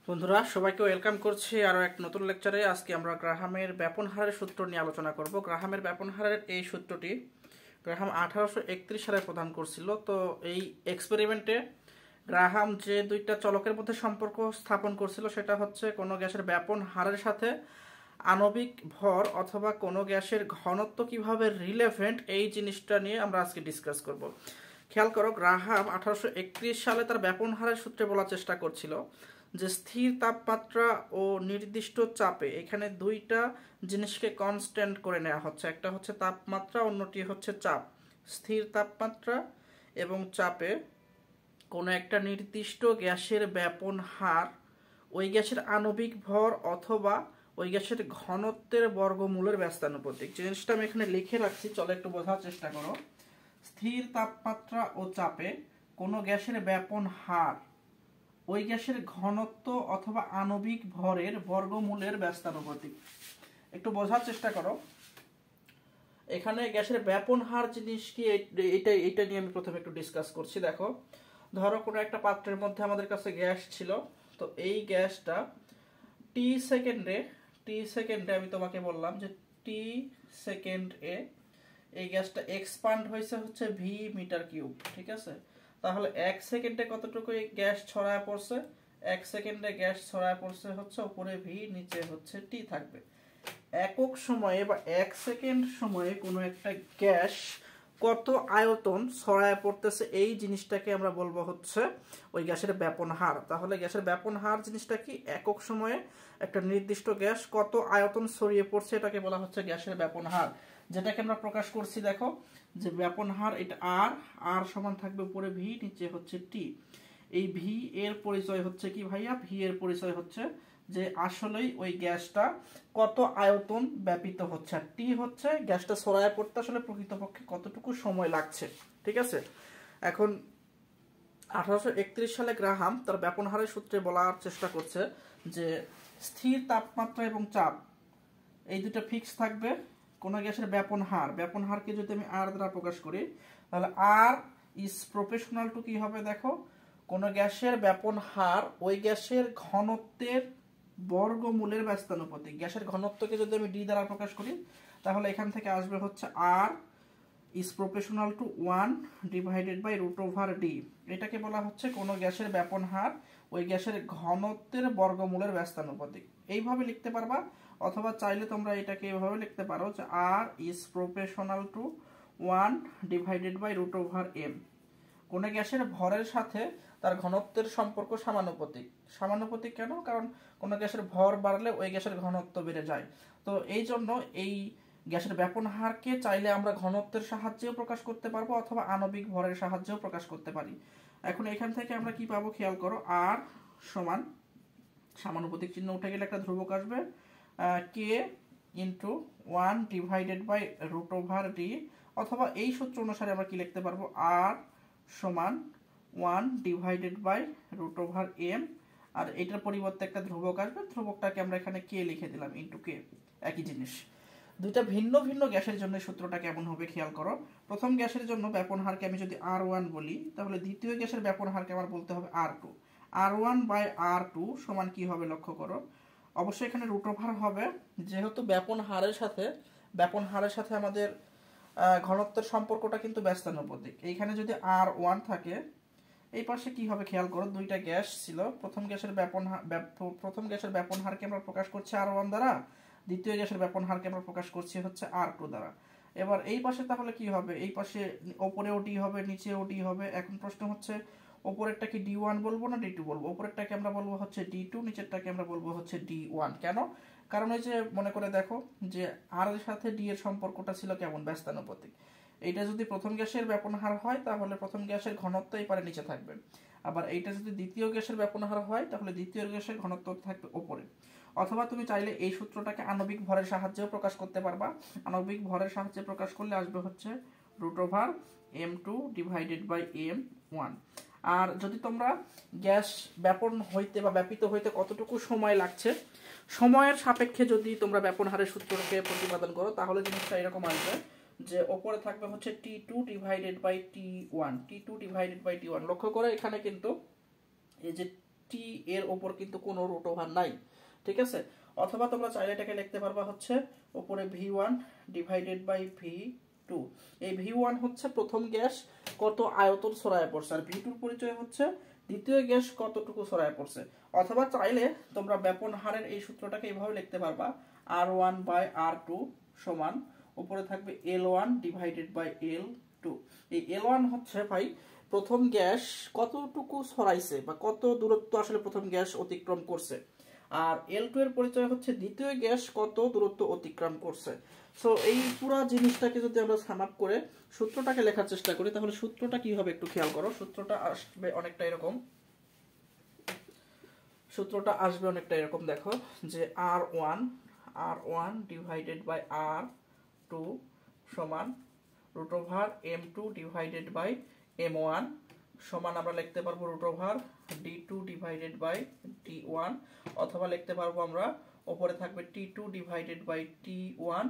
বন্ধুরা সবাইকে ওয়েলকাম করছি আরও এক নতুন লেকচারে। আজকে আমরা গ্রাহামের ব্যাপন হারের সূত্র নিয়ে আলোচনা করব। গ্রাহামের ব্যাপন হারের এই সূত্রটি গ্রাহাম 1831 সালে প্রদান করছিল। তো এই এক্সপেরিমেন্টে গ্রাহাম যে দুইটা চলকের মধ্যে সম্পর্ক স্থাপন করছিল সেটা হচ্ছে কোনো গ্যাসের ব্যাপন হারের সাথে আণবিক ভর অথবা কোনো গ্যাসের ঘনত্ব কিভাবে রিলেভেন্ট, এই জিনিসটা নিয়ে আমরা আজকে ডিসকাস করব। খেয়াল করো, গ্রাহাম 1831 সালে তার ব্যাপন হারের সূত্রে বলার চেষ্টা করছিল যে স্থির তাপমাত্রা ও নির্দিষ্ট চাপে, এখানে দুইটা জিনিসকে কনস্ট্যান্ট করে নেওয়া হচ্ছে। একটা হচ্ছে তাপমাত্রা, অন্যটি হচ্ছে চাপ। স্থির তাপমাত্রা এবং চাপে কোনো একটা নির্দিষ্ট গ্যাসের ব্যাপন হার ওই গ্যাসের আণবিক ভর অথবা ওই গ্যাসের ঘনত্বের বর্গমূলের ব্যস্তানুপাতিক। জিনিসটা আমি এখানে লিখে রাখছি, চলো একটু বোঝার চেষ্টা করো। স্থির তাপমাত্রা ও চাপে কোনো গ্যাসের ব্যাপন হার ওই গ্যাসের ঘনত্ব অথবা আণবিক ভরের বর্গমূলের ব্যস্তানুপাতিক। একটু বোঝার চেষ্টা করো। এখানে গ্যাসের ব্যাপন হার জিনিস কি, এটা নিয়ে আমি প্রথমে একটু ডিসকাস করছি। দেখো, ধরো কোনো একটা পাত্রের মধ্যে আমাদের কাছে গ্যাস ছিল। তো এই গ্যাসটা টি সেকেন্ডে আমি তোমাকে বললাম যে টি সেকেন্ডে এই গ্যাসটা এক্সপান্ড হয়েছে হচ্ছে ভি মিটার কিউব, ঠিক আছে? তাহলে 1 সেকেন্ডে কতটুকু গ্যাস ছড়ায় পড়ছে? 1 সেকেন্ডে গ্যাস ছড়ায় পড়ছে হচ্ছে উপরে ভি, নিচে হচ্ছে টি থাকবে। একক সময়ে বা 1 সেকেন্ড সময়ে কোনো একটা গ্যাস কত আয়তন ছড়ায় পড়তেছে, এই জিনিসটাকে আমরা বলবো হচ্ছে ওই গ্যাসের ব্যাপন হার। তাহলে গ্যাসের ব্যাপন হার জিনিসটা কি? একক সময়ে একটা নির্দিষ্ট গ্যাস কত আয়তন ছড়িয়ে পড়ছে, এটাকে বলা হচ্ছে গ্যাসের ব্যাপন হার, যেটাকে আমরা প্রকাশ করছি। দেখো যে ব্যাপন হার, এটা আর সমান থাকবে উপরে ভি, নিচে হচ্ছে টি। এই ভি এর পরিচয় হচ্ছে কি ভাইয়া? ভি এর পরিচয় হচ্ছে যে আসলেই ওই গ্যাসটা কত আয়তন ব্যাপিত হচ্ছে, আর টি হচ্ছে গ্যাসটা ছড়ায় পড়তে আসলে প্রকৃতপক্ষে কতটুকু সময় লাগছে, ঠিক আছে? এখন 1831 সালে গ্রাহাম তার ব্যাপন হারের সূত্রে বলার চেষ্টা করছে যে স্থির তাপমাত্রা এবং চাপ এই দুটো ফিক্স থাকবে। কোন গ্যাসের ব্যাপন হারকে যদি আমি আর দ্বারা প্রকাশ করি, তাহলে আর ইজ প্রপোর্শনাল টু কি হবে? দেখো, কোন গ্যাসের ব্যাপন হার ওই গ্যাসের ঘনত্বের বর্গমূলের ব্যস্তানুপাতিক। গ্যাসের ঘনত্বকে যদি আমি ডি দ্বারা প্রকাশ করি, তাহলে এখান থেকে আসবে হচ্ছে R is proportional to 1 divided by root over D. এটাকে বলা হচ্ছে কোন গ্যাসের ব্যাপন হার ওই গ্যাসের ঘনত্বের বর্গমূলের ব্যস্তানুপাতিক। এইভাবে লিখতে পারবা, অথবা চাইলে তোমরা এটাকে এভাবে লিখতে পারো যে R is proportional to 1 divided by root over M. কোন গ্যাসের ভরের সাথে তার ঘনত্বের সম্পর্ক সমানুপাতিক। সমানুপাতিক কেন? কারণ কোন গ্যাসের ভর বাড়লে ওই গ্যাসের ঘনত্ব বেড়ে যায়। তো এই জন্য এই গ্যাসের ব্যাপন হারকে চাইলে আমরা ঘনত্বের সাহায্যেও প্রকাশ করতে পারবো অথবা আণবিক ভরের সাহায্যেও প্রকাশ করতে পারি। এখন এখান থেকে আমরা কি পাবো খেয়াল করো, আর সমান সমানুপাতিক চিহ্ন উঠে গেলে একটা ধ্রুবক আসবে, K into 1 divided by root over D, অথবা এই সূত্র অনুসারে আমরা কি লিখতে পারবো, আর সমান 1 divided by root over M, আর এটার পরিবর্তে একটা ধ্রুবক আসবে, ধ্রুবকটাকে আমরা এখানে কে লিখে দিলাম ইন্টু কে। একই জিনিস। দুইটা ভিন্ন ভিন্ন গ্যাসের জন্য সূত্রটা কেমন হবে খেয়াল করো। প্রথম গ্যাসের জন্য ব্যাপন হারকে আমি যদি R1 বলি, তাহলে দ্বিতীয় গ্যাসের ব্যাপন হারকে আমার বলতে হবে R2। R1 বাই R2 সমান কি হবে লক্ষ্য করো, অবশ্যই এখানে রুট ওভার হবে, যেহেতু ব্যাপন হারের সাথে আমাদের ঘনত্বের সম্পর্কটা কিন্তু ব্যস্তানুপাতিক। এইখানে যদি R1 থাকে, এই পাশে কি হবে খেয়াল করো, দুইটা গ্যাস ছিল। প্রথম গ্যাসের ব্যাপন হারকে আমরা প্রকাশ করছি R1 দ্বারা, দ্বিতীয় গ্যাসের ব্যাপন হারকে আমরা প্রকাশ করছি হচ্ছে R2 দ্বারা। এবার এই পাশে তাহলে কি হবে, এই পাশে ওপরেও ডি হবে, নিচেও ডি হবে। এখন প্রশ্ন হচ্ছে ওপরেরটা কি D1 বলবো না D2 বলবো? ওপরেরটাকে আমরা বলবো হচ্ছে D2, নিচেরটাকে আমরা বলবো হচ্ছে D1। কেন? কারণ এই যে মনে করে দেখো যে আর এর সাথে ডি এর সম্পর্কটা ছিল কেমন? ব্যস্তানুপাতিক। এইটা যদি প্রথম গ্যাসের ব্যাপন হার হয়, তাহলে প্রথম গ্যাসের ঘনত্ব এই পারে নিচে থাকবে। আবার এইটা যদি দ্বিতীয় গ্যাসের ব্যাপন হার হয়, তাহলে দ্বিতীয় গ্যাসের ঘনত্ব থাকবে উপরে। অথবা তুমি চাইলে এই সূত্রটাকে আণবিক ভরের সাহায্যেও প্রকাশ করতে পারবা। আণবিক ভরের সাহায্যে প্রকাশ করলে আসবে হচ্ছে root over m2 divided by m1। আর যদি তোমরা গ্যাস ব্যাপন হইতে বা ব্যাপিত হইতে কতটুকু সময় লাগছে, সময়ের সাপেক্ষে যদি তোমরা ব্যাপন হারের সূত্রকে প্রতিপাদন করো, তাহলে জিনিসটা এরকম আসবে যে ওপরে থাকবে হচ্ছে T2 ডিভাইডেড বাই T1। লক্ষ্য করে এখানে কিন্তু এই যে টি এর ওপর কিন্তু কোনো রুট ওভার নাই, ঠিক আছে। অথবা তোমরা চাইলে এটাকে লিখতে পারবা হচ্ছে উপরে V1 ডিভাইডেড বাই V2। এই V1 হচ্ছে প্রথম গ্যাস কত আয়তন ছড়ায় পড়ছে, আর V2 পরিচয় হচ্ছে দ্বিতীয় গ্যাস কতটুকু ছড়ায় পড়ছে। অথবা চাইলে তোমরা ব্যাপন হারের এই সূত্রটাকে এইভাবে লিখতে পারবা R1 বাই R2 সমান উপরে থাকবে L1 ডিভাইডেড বাই L2। এই L1 হচ্ছে ভাই প্রথম গ্যাস কতটুকু ছড়াইছে বা কত দূরত্ব আসলে প্রথম গ্যাস অতিক্রম করছে, আর L2 এর পরিচয় হচ্ছে দ্বিতীয় গ্যাস কত দূরত্ব অতিক্রম করছে। সো এই পুরো জিনিসটাকে যদি আমরা সাম আপ করে সূত্রটাকে লেখার চেষ্টা করি, তাহলে সূত্রটা কি হবে একটু খেয়াল করো। সূত্রটা আসবে অনেকটা এরকম, দেখো যে R1 ডিভাইডেড বাই R2 সমান root over M2 divided by M1 সমান আমরা লিখতে পারবো root over D2 divided by D1, অথবা লিখতে পারবো আমরা উপরে থাকবে T2 ডিভাইডেড বাই T1,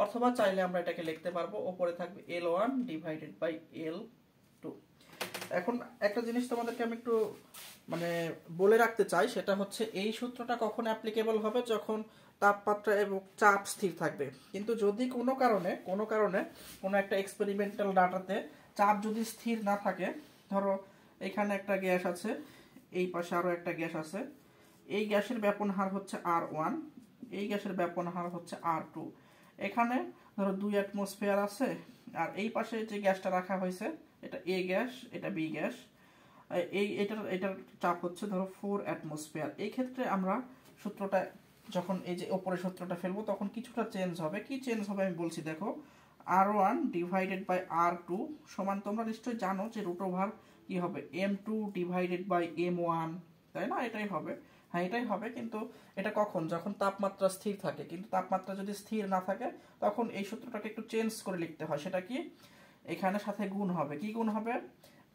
অথবা চাইলে আমরা এটাকে লিখতে পারবো উপরে থাকবে L1 ডিভাইডেড বাই L2। এখন একটা জিনিস তোমাদেরকে আমি একটু মানে বলে রাখতে চাই, সেটা হচ্ছে এই সূত্রটা কখন অ্যাপ্লিকেবল হবে, যখন তাপমাত্রা এবং চাপ স্থির থাকবে। কিন্তু যদি কোনো কারণে কোনো একটা এক্সপেরিমেন্টাল ডাটাতে চাপ যদি স্থির না থাকে, ধরো এখানে একটা গ্যাস আছে, এই পাশে আরো একটা গ্যাস আছে, এই গ্যাসের ব্যাপন হার হচ্ছে R1, এই গ্যাসের ব্যাপন হার হচ্ছে R2, এখানে ধরো 2 অ্যাটমসফিয়ার আছে, আর এই পাশে যে গ্যাসটা রাখা হয়েছে এটা A গ্যাস, এটা B গ্যাস, এটার চাপ হচ্ছে ধরো 4 অ্যাটমসফিয়ার। এই ক্ষেত্রে আমরা সূত্রটা যখন এই যে উপরে সূত্রটা ফেলবো তখন কিছুটা চেঞ্জ হবে। কি চেঞ্জ হবে আমি বলছি, দেখো R1 ডিভাইডেড বাই R2 সমান তোমরা নিশ্চয়ই জানো যে রুট ওভার কি হবে M2 ডিভাইডেড বাই M1, তাই না? এটাই হবে, হ্যাঁ এটাই হবে। কিন্তু এটা কখন, যখন তাপমাত্রা স্থির থাকে। কিন্তু তাপমাত্রা যদি স্থির না থাকে তখন এই সূত্রটাকে একটু চেঞ্জ করে লিখতে হয়। সেটা কি, এখানে সাথে গুণ হবে। কি গুণ হবে,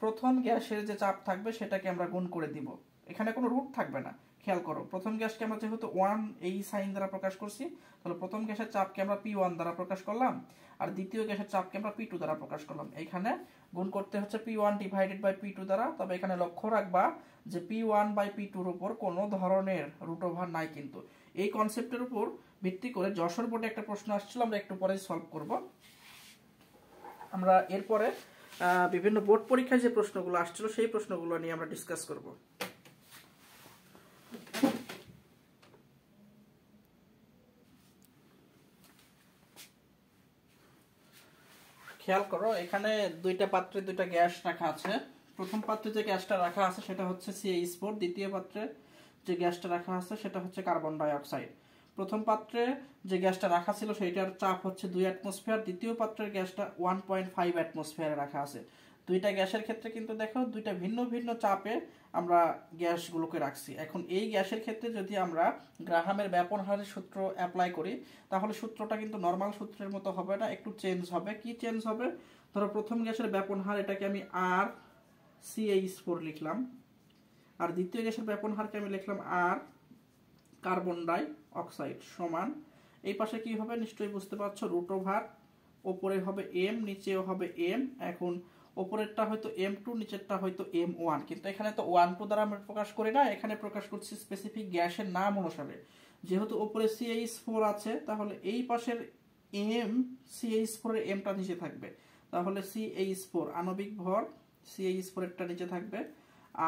প্রথম গ্যাসের যে চাপ থাকবে সেটাকে আমরা গুণ করে দিব, এখানে কোনো রুট থাকবে না। খেয়াল করো, প্রথম গ্যাসকে আমরা যেহেতু 1 এই সাইন দ্বারা প্রকাশ করছি, তাহলে প্রথম গ্যাসের চাপকে আমরা P1 দ্বারা প্রকাশ করলাম, আর দ্বিতীয় গ্যাসের চাপকে আমরা P2 দ্বারা প্রকাশ করলাম। এখানে গুণ করতে হচ্ছে P1 ডিভাইডেড বাই P2 দ্বারা। তবে এখানে লক্ষ্য রাখবা যে P1 বাই P2 এর উপর কোনো ধরনের রুট ওভার নাই। কিন্তু এই কনসেপ্টের উপর ভিত্তি করে যশোর বোর্ডে একটা প্রশ্ন আসছিল, আমরা একটু পরে সলভ করব। আমরা এরপরে বিভিন্ন বোর্ড পরীক্ষায় যে প্রশ্নগুলো আসছিল সেই প্রশ্নগুলো নিয়ে আমরা ডিসকাস করব। খেয়াল করো, এখানে দুইটা পাত্রে দুইটা গ্যাস রাখা আছে। প্রথম পাত্রে যে গ্যাসটা রাখা আছে সেটা হচ্ছে CH4, দ্বিতীয় পাত্রে যে গ্যাসটা রাখা আছে সেটা হচ্ছে কার্বন ডাই অক্সাইড। প্রথম পাত্রে যে গ্যাসটা রাখা ছিল সেইটার চাপ হচ্ছে 2 অ্যাটমসফিয়ার, দ্বিতীয় পাত্রের গ্যাসটা 1.5 অ্যাটমসফিয়ারে রাখা আছে। দুইটা গ্যাসের ক্ষেত্রে কিন্তু দেখো দুইটা ভিন্ন ভিন্ন চাপে আমরা গ্যাসগুলোকে রাখছি। এখন এই গ্যাসের ক্ষেত্রে যদি আমরা গ্রাহামের ব্যাপন হারের সূত্র অ্যাপ্লাই করি, তাহলে সূত্রটা কিন্তু নর্মাল সূত্রের মতো হবে না, একটু চেঞ্জ হবে। কি চেঞ্জ হবে, ধরো প্রথম গ্যাসের ব্যাপন হার এটাকে আমি RCH4 লিখলাম, আর দ্বিতীয় গ্যাসের ব্যাপন হারকে আমি লিখলাম R কার্বন ডাই অক্সাইড সমান, এই পাশে কি হবে নিশ্চয়ই বুঝতে পারছো, রুট ওভার ওপরে হবে M, নিচেও হবে M। এখন ওপরেরটা হয়তো M2, নিচেরটা হয়তো M1, কিন্তু এখানে তো 1-2 দ্বারা আমরা প্রকাশ করি না, এখানে প্রকাশ করছি স্পেসিফিক গ্যাসের নাম অনুসারে। যেহেতু ওপরে CH4 আছে, তাহলে এই পাশের CH4 এর M টা নিচে থাকবে, তাহলে CH4 আণবিক ভর CH4 এরটা নিচে থাকবে,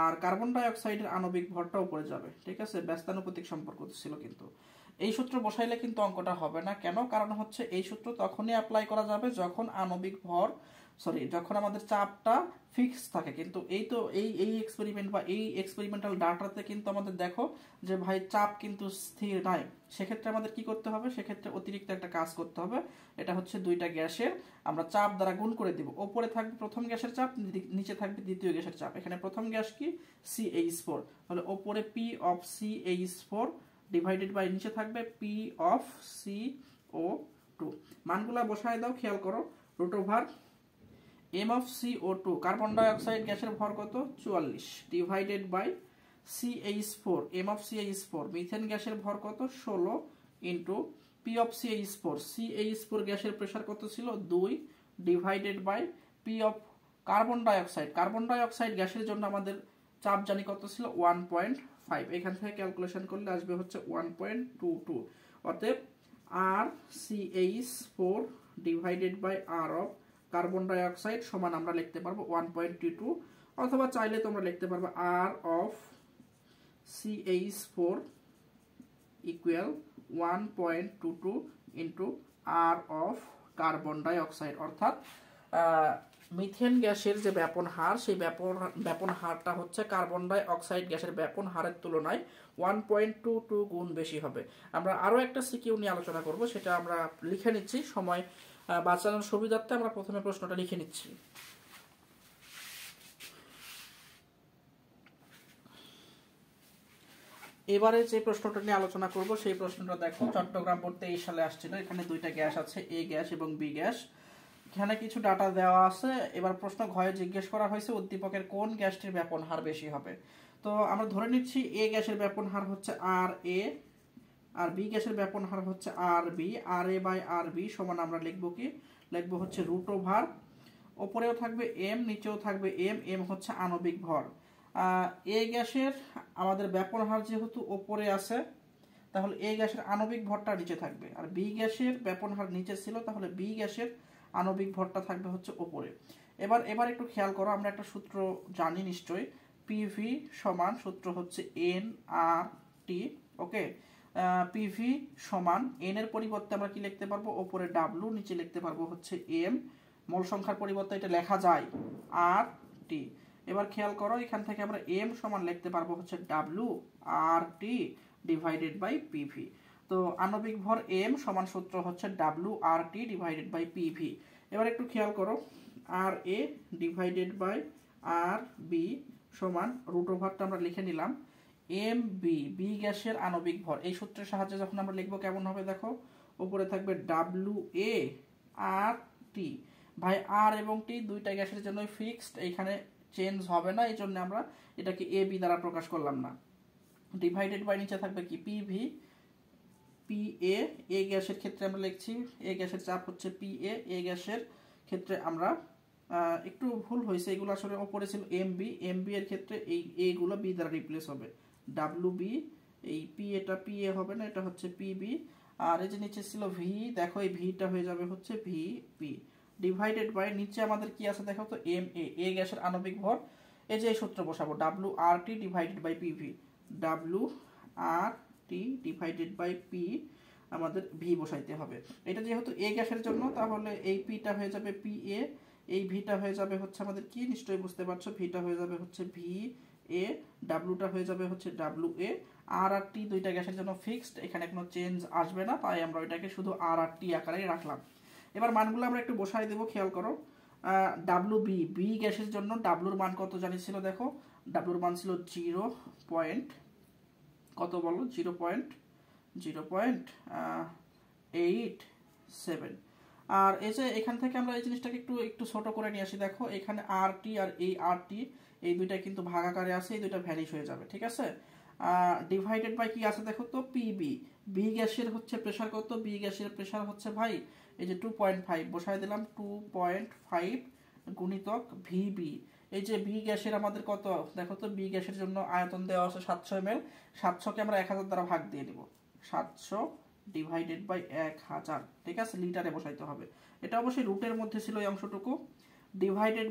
আর কার্বন ডাই অক্সাইডের আণবিক ভরটা উপরে যাবে। ঠিক আছে, ব্যস্তানুপাতিক সম্পর্ক ছিল। কিন্তু এই সূত্র বসাইলে কিন্তু অঙ্কটা হবে না। কেন? কারণ হচ্ছে এই সূত্র তখনই অ্যাপ্লাই করা যাবে যখন আণবিক ভর যখন আমাদের চাপটা ফিক্স থাকে। কিন্তু এই এক্সপেরিমেন্ট বা এই এক্সপেরিমেন্টাল ডাটাতে কিন্তু আমাদের দেখো যে ভাই চাপ কিন্তু স্থির নাই। সেক্ষেত্রে আমাদের কি করতে হবে, সেক্ষেত্রে অতিরিক্ত একটা কাজ করতে হবে। এটা হচ্ছে দুইটা গ্যাসের আমরা চাপ দ্বারা গুণ করে দিব। ওপরে থাকবে প্রথম গ্যাসের চাপ, নিচে থাকবে দ্বিতীয় গ্যাসের চাপ। এখানে প্রথম গ্যাস কি CH4, তাহলে ওপরে P of CH4 divided by নিচে থাকবে P of CO2। মানগুলা বসায় দাও, খেয়াল করো, root over M of CO2 carbon dioxide গ্যাসের ভর কত 44 divided by CH4 M of CH4 methane গ্যাসের ভর কত 16 ইনটু P of CH4 গ্যাসের প্রেসার কত ছিল 2 divided by P of carbon dioxide গ্যাসের জন্য আমাদের চাপ জানি কত ছিল 1.5, এখান থেকে ক্যালকুলেশন করলে আসবে হচ্ছে 1.22। অতএব RCH4 divided by R of carbon dioxide সমান আমরা লিখতে পারবো 1.22, অথবা চাইলে তোমরা লিখতে পারবে R of CH4 equal 1.22 into R of carbon dioxide. অর্থাৎ মিথেন গ্যাসের যে ব্যাপন হার, সেই ব্যাপন হারটা হচ্ছে কার্বন ডাই অক্সাইড গ্যাসের ব্যাপন হারের তুলনায় 1.22 গুণ বেশি হবে। আমরা আরও একটা সিকিউ নিয়ে আলোচনা করব, সেটা আমরা লিখে নিচ্ছি, সময় বাঁচানোর সুবিধার্থে আমরা প্রথমে প্রশ্নটা লিখে নিচ্ছি। এবারে যে প্রশ্নটা নিয়ে আলোচনা করব সেই প্রশ্নটা দেখো, চট্টগ্রাম বোর্ড 23 সালে আসছিল। এখানে দুইটা গ্যাস আছে, এ গ্যাস এবং বি গ্যাস। এখানে কিছু ডাটা দেওয়া আছে। এবার প্রশ্ন ঘয়ে জিজ্ঞেস করা হয়েছে উদ্দীপকের কোন গ্যাসটির ব্যাপন হার বেশি হবে। তো আমরা ধরে নিচ্ছি এ গ্যাসের ব্যাপন হার হচ্ছে আর এ, আর বি গ্যাসের ব্যাপন হার হচ্ছে R B. R A by R B সমান আমরা লিখবো কি, লিখবো হচ্ছে রুট ওভার, ওপরেও থাকবে এম, নিচেও থাকবে এম। এম হচ্ছে আণবিক ভর। এ গ্যাসের আমাদের ব্যাপন হার যেহেতু ওপরে আছে, তাহলে এ গ্যাসের আণবিক ভরটা নিচে থাকবে। আর বি গ্যাসের ব্যাপন হার নিচে ছিল, তাহলে বি গ্যাসের আণবিক ভরটা থাকবে হচ্ছে ওপরে। এবার একটু খেয়াল করো, আমরা একটা সূত্র জানি নিশ্চয়ই, পিভি সমান সূত্র হচ্ছে এন আর টি। ওকে, পিভি সমান এন এর পরিবর্তে আমরা কি লিখতে পারবো, ওপরে ডাব্লু, নিচে লিখতে পারবো হচ্ছে এম। মোল সংখ্যার পরিবর্তে এটা লেখা যায় আর টি। এবার খেয়াল করো, এখান থেকে আমরা এম সমান লিখতে পারবো হচ্ছে W R T divided by PV. তো আণবিক ভর এম সমান সূত্র হচ্ছে W R T divided by PV. এবার একটু খেয়াল করো, R A divided by R B সমান রুট ওভারটা আমরা লিখে নিলাম এম বি, বি গ্যাসের আণবিক ভর। এই সূত্রের সাহায্যে যখন আমরা লিখবো কেমন হবে দেখো, উপরে থাকবে ডাব্লু এ আর টি। ভাই আর এবং টি দুইটা গ্যাসের জন্য ফিক্সড, এইখানে চেঞ্জ হবে না, এই জন্য আমরা এটাকে এ বি দ্বারা প্রকাশ করলাম না। ডিভাইডেড বাই নিচে থাকবে কি পিভি, পি এ। এ গ্যাসের ক্ষেত্রে আমরা লিখছি, এ গ্যাসের চাপ হচ্ছে পি এ। এ গ্যাসের ক্ষেত্রে আমরা একটু ভুল হয়েছে, এগুলো আসলে ওপরে ছিল এম বি। এম বি এর ক্ষেত্রে এই এ গুলো বি দ্বারা রিপ্লেস হবে, ডাব্লু বি। এই পি এটা পি এ হবে না, এটা হচ্ছে পি বি। আর এই যে নিচে ছিল ভি, দেখো এই ভিটা হয়ে যাবে হচ্ছে ভি পি ডিভাইডেড বাই নিচে আমাদের কি আছে দেখো তো, এম এ। এ গ্যাসের আণবিক ভর, এই যে এই সূত্র বসাবো, W R T divided by PV. W R T divided by P, আমাদের ভি বসাইতে হবে। এটা যেহেতু এ গ্যাসের জন্য, তাহলে এই পিটা হয়ে যাবে পি এ, এই ভিটা হয়ে যাবে হচ্ছে আমাদের কি, নিশ্চয়ই বুঝতে পারছো, ভিটা হয়ে যাবে হচ্ছে ভি এ, ডাব্লুটা হয়ে যাবে হচ্ছে ডাব্লু এ। আর আর টি দুইটা গ্যাসের জন্য ফিক্সড, এখানে কোনো চেঞ্জ আসবে না, তাই আমরা ওইটাকে শুধু আর আর টি আকারে রাখলাম। এবার মানগুলো আমরা একটু বসাই দেবো, খেয়াল করো। ডাব্লু বি, বি গ্যাসের জন্য ডাব্লুর মান কত জানিয়েছিল দেখো, ডাব্লুর মান ছিল 0. কত বলো, 0.87। আর এই যে এখান থেকে আমরা এই জিনিসটাকে একটু ছোট করে নিয়ে আসি, দেখো এখানে আর টি আর এই আর টি, এই দুইটা কিন্তু ভাগাকারে আছে, এই দুইটা ভ্যানিশ হয়ে যাবে, ঠিক আছে। ডিভাইডেড বাই কি আছে দেখো তো, পিবি। বি গ্যাসের হচ্ছে প্রেসার কত, বি গ্যাসের প্রেসার হচ্ছে ভাই এই যে 2.5 বসায় দিলাম, 2.5 গুণিতক ভিবি। এই যে বি গ্যাসের আমাদের কত দেখো তো, বি গ্যাসের জন্য আয়তন দেওয়া আছে 700 ml। 700কে আমরা 1000 দ্বারা ভাগ দিয়ে দিব, 700 ডিভাইডেড বাই 1000, ঠিক আছে, লিটারে বসাইতে হবে। এটা অবশ্যই রুটের মধ্যে ছিল এই অংশটুকু। ডিভাইডেড